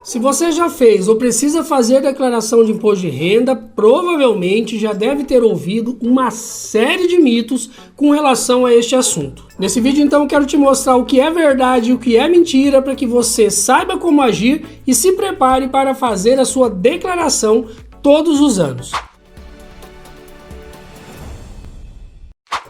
Se você já fez ou precisa fazer declaração de imposto de renda, provavelmente já deve ter ouvido uma série de mitos com relação a este assunto. Nesse vídeo então eu quero te mostrar o que é verdade e o que é mentira para que você saiba como agir e se prepare para fazer a sua declaração todos os anos.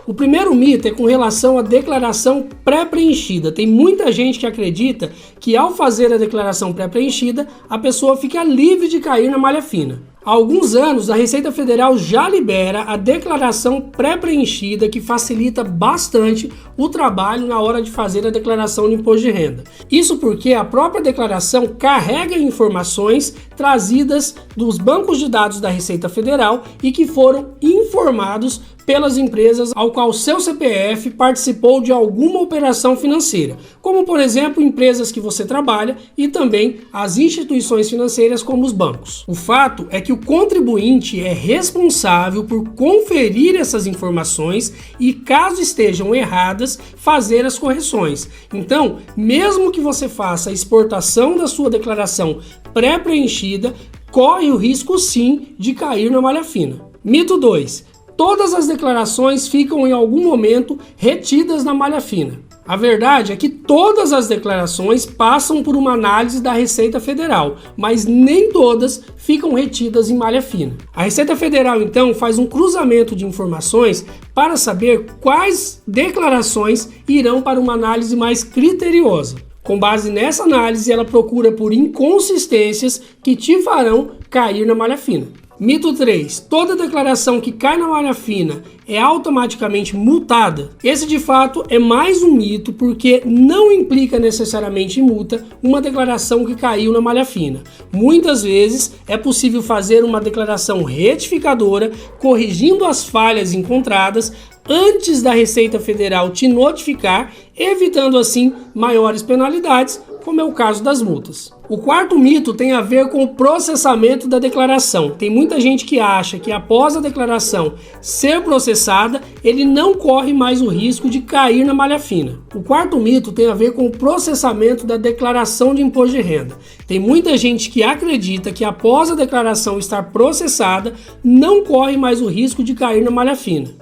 O primeiro mito é com relação à declaração pré-preenchida. Tem muita gente que acredita que ao fazer a declaração pré-preenchida, a pessoa fica livre de cair na malha fina. Há alguns anos, a Receita Federal já libera a declaração pré-preenchida, que facilita bastante o trabalho na hora de fazer a declaração de imposto de renda. Isso porque a própria declaração carrega informações trazidas dos bancos de dados da Receita Federal e que foram informados pelas empresas ao qual seu CPF participou de alguma operação financeira, como por exemplo empresas que você trabalha e também as instituições financeiras como os bancos. O fato é que o contribuinte é responsável por conferir essas informações e, caso estejam erradas, fazer as correções. Então, mesmo que você faça a exportação da sua declaração pré-preenchida, corre o risco sim de cair na malha fina. Mito 2. Todas as declarações ficam em algum momento retidas na malha fina. A verdade é que todas as declarações passam por uma análise da Receita Federal, mas nem todas ficam retidas em malha fina. A Receita Federal então faz um cruzamento de informações para saber quais declarações irão para uma análise mais criteriosa. Com base nessa análise, ela procura por inconsistências que te farão cair na malha fina. Mito 3. Toda declaração que cai na malha fina é automaticamente multada. Esse de fato é mais um mito, porque não implica necessariamente em multa uma declaração que caiu na malha fina. Muitas vezes é possível fazer uma declaração retificadora, corrigindo as falhas encontradas antes da Receita Federal te notificar, evitando assim maiores penalidades, como é o caso das multas. O quarto mito tem a ver com o processamento da declaração. Tem muita gente que acha que após a declaração ser processada, ele não corre mais o risco de cair na malha fina. O quarto mito tem a ver com o processamento da declaração de imposto de renda. Tem muita gente que acredita que após a declaração estar processada, não corre mais o risco de cair na malha fina.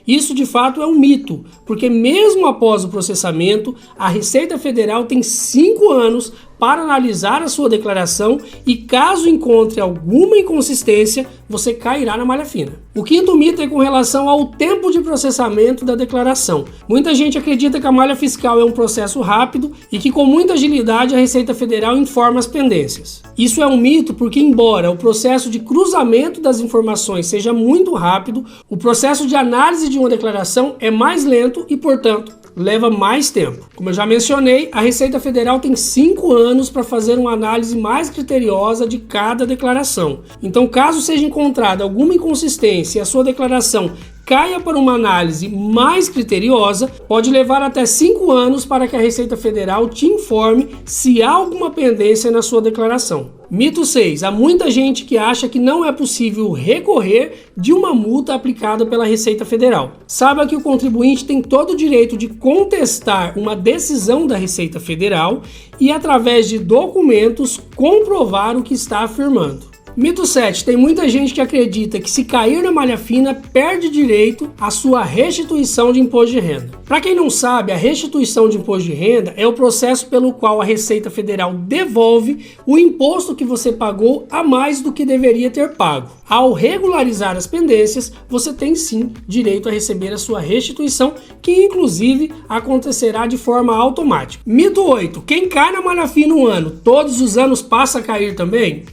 Isso de fato é um mito, porque mesmo após o processamento, a Receita Federal tem 5 anos para analisar a sua declaração e, caso encontre alguma inconsistência, você cairá na malha fina. O quinto mito é com relação ao tempo de processamento da declaração. Muita gente acredita que a malha fiscal é um processo rápido e que com muita agilidade a Receita Federal informa as pendências. Isso é um mito porque, embora o processo de cruzamento das informações seja muito rápido, o processo de análise de uma declaração é mais lento e, portanto, leva mais tempo. Como eu já mencionei, a Receita Federal tem 5 anos para fazer uma análise mais criteriosa de cada declaração. Então, caso seja encontrada alguma inconsistência e a sua declaração caia para uma análise mais criteriosa, pode levar até 5 anos para que a Receita Federal te informe se há alguma pendência na sua declaração. Mito 6. Há muita gente que acha que não é possível recorrer de uma multa aplicada pela Receita Federal. Saiba que o contribuinte tem todo o direito de contestar uma decisão da Receita Federal e, através de documentos, comprovar o que está afirmando. Mito 7. Tem muita gente que acredita que se cair na malha fina, perde direito à sua restituição de imposto de renda. Para quem não sabe, a restituição de imposto de renda é o processo pelo qual a Receita Federal devolve o imposto que você pagou a mais do que deveria ter pago. Ao regularizar as pendências, você tem sim direito a receber a sua restituição, que inclusive acontecerá de forma automática. Mito 8. Quem cai na malha fina um ano, todos os anos passa a cair também?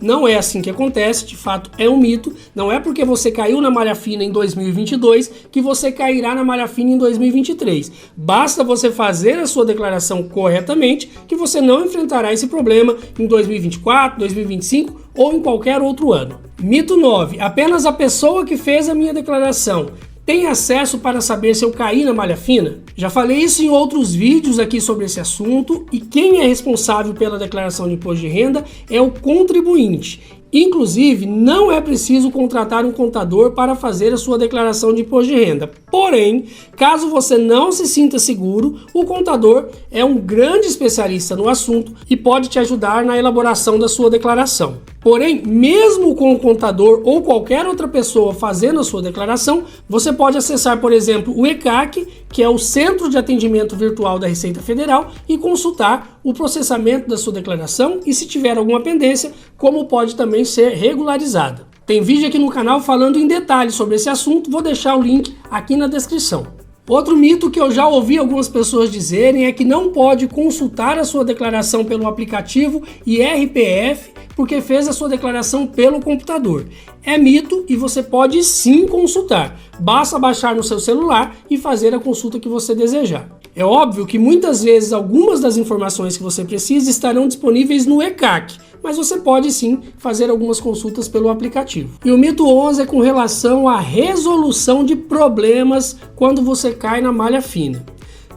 Não é assim que acontece, de fato é um mito. Não é porque você caiu na malha fina em 2022 que você cairá na malha fina em 2023. Basta você fazer a sua declaração corretamente que você não enfrentará esse problema em 2024, 2025 ou em qualquer outro ano. Mito 9. Apenas a pessoa que fez a minha declaração Tem acesso para saber se eu caí na malha fina? Já falei isso em outros vídeos aqui sobre esse assunto e quem é responsável pela declaração de imposto de renda é o contribuinte. Inclusive, não é preciso contratar um contador para fazer a sua declaração de imposto de renda. Porém, caso você não se sinta seguro, o contador é um grande especialista no assunto e pode te ajudar na elaboração da sua declaração. Porém, mesmo com o contador ou qualquer outra pessoa fazendo a sua declaração, você pode acessar, por exemplo, o ECAC, que é o Centro de Atendimento Virtual da Receita Federal, e consultar o processamento da sua declaração e, se tiver alguma pendência, como pode também ser regularizada. Tem vídeo aqui no canal falando em detalhes sobre esse assunto, vou deixar o link aqui na descrição. Outro mito que eu já ouvi algumas pessoas dizerem é que não pode consultar a sua declaração pelo aplicativo IRPF porque fez a sua declaração pelo computador. É mito e você pode sim consultar. Basta baixar no seu celular e fazer a consulta que você desejar. É óbvio que muitas vezes algumas das informações que você precisa estarão disponíveis no ECAC, mas você pode sim fazer algumas consultas pelo aplicativo. E o mito 11 é com relação à resolução de problemas quando você cai na malha fina.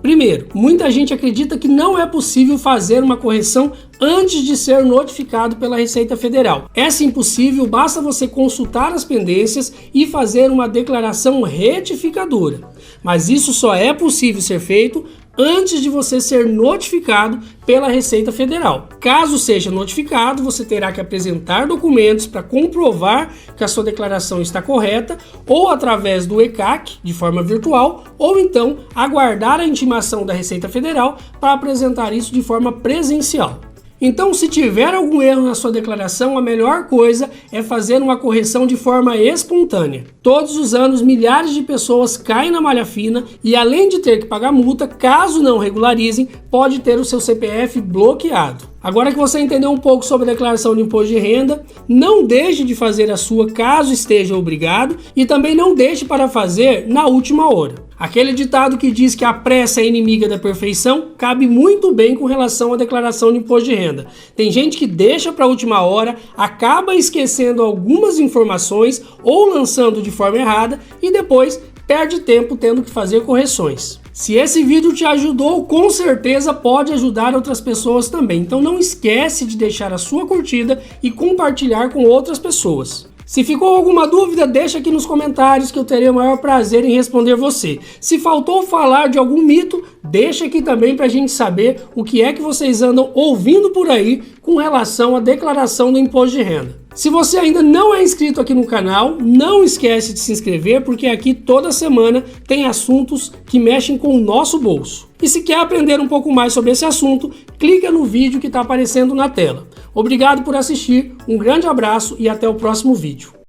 Primeiro, muita gente acredita que não é possível fazer uma correção antes de ser notificado pela Receita Federal. É sim possível, basta você consultar as pendências e fazer uma declaração retificadora. Mas isso só é possível ser feito antes de você ser notificado pela Receita Federal. Caso seja notificado, você terá que apresentar documentos para comprovar que a sua declaração está correta, ou através do ECAC, de forma virtual, ou então aguardar a intimação da Receita Federal para apresentar isso de forma presencial. Então, se tiver algum erro na sua declaração, a melhor coisa é fazer uma correção de forma espontânea. Todos os anos, milhares de pessoas caem na malha fina e, além de ter que pagar multa, caso não regularizem, pode ter o seu CPF bloqueado. Agora que você entendeu um pouco sobre a declaração de imposto de renda, não deixe de fazer a sua caso esteja obrigado e também não deixe para fazer na última hora. Aquele ditado que diz que a pressa é inimiga da perfeição cabe muito bem com relação à declaração de imposto de renda. Tem gente que deixa para a última hora, acaba esquecendo algumas informações ou lançando de forma errada e depois perde tempo tendo que fazer correções. Se esse vídeo te ajudou, com certeza pode ajudar outras pessoas também. Então não esquece de deixar a sua curtida e compartilhar com outras pessoas. Se ficou alguma dúvida, deixa aqui nos comentários que eu terei o maior prazer em responder você. Se faltou falar de algum mito, deixa aqui também para a gente saber o que é que vocês andam ouvindo por aí com relação à declaração do imposto de renda. Se você ainda não é inscrito aqui no canal, não esquece de se inscrever, porque aqui toda semana tem assuntos que mexem com o nosso bolso. E se quer aprender um pouco mais sobre esse assunto, clica no vídeo que está aparecendo na tela. Obrigado por assistir, um grande abraço e até o próximo vídeo.